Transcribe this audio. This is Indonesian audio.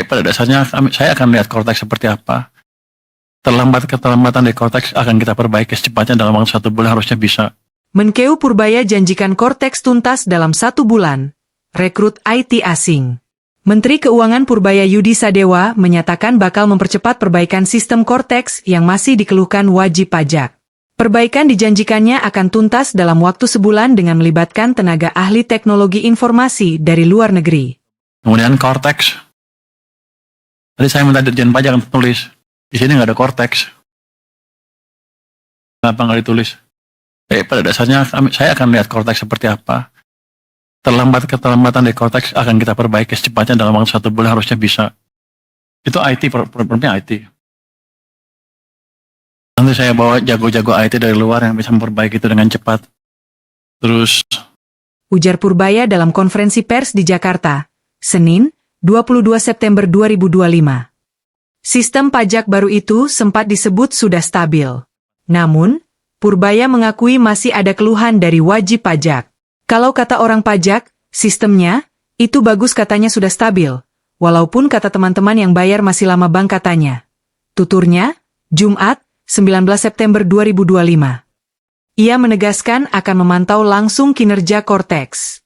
Pada dasarnya saya akan lihat Cortex seperti apa. Keterlambatan dari Cortex akan kita perbaiki secepatnya dalam waktu 1 bulan harusnya bisa. Menkeu Purbaya janjikan Cortex tuntas dalam 1 bulan. Rekrut IT asing. Menteri Keuangan Purbaya Yudi Sadewa menyatakan bakal mempercepat perbaikan sistem Cortex yang masih dikeluhkan wajib pajak. Perbaikan dijanjikannya akan tuntas dalam waktu sebulan dengan melibatkan tenaga ahli teknologi informasi dari luar negeri. Kemudian Cortex. Tadi saya minta Dirjen Pajak untuk tulis. Di sini nggak ada Cortex. Kenapa nggak ditulis? Pada dasarnya saya akan lihat Cortex seperti apa. Keterlambatan dari Cortex akan kita perbaiki secepatnya dalam waktu 1 bulan harusnya bisa. Itu IT, problemnya IT. Nanti saya bawa jago-jago IT dari luar yang bisa memperbaiki itu dengan cepat. Terus, ujar Purbaya dalam konferensi pers di Jakarta, Senin, 22 September 2025. Sistem pajak baru itu sempat disebut sudah stabil. Namun, Purbaya mengakui masih ada keluhan dari wajib pajak. Kalau kata orang pajak, sistemnya, itu bagus katanya sudah stabil. Walaupun kata teman-teman yang bayar masih lama bang katanya. Tuturnya, Jumat, 19 September 2025. Ia menegaskan akan memantau langsung kinerja Cortex.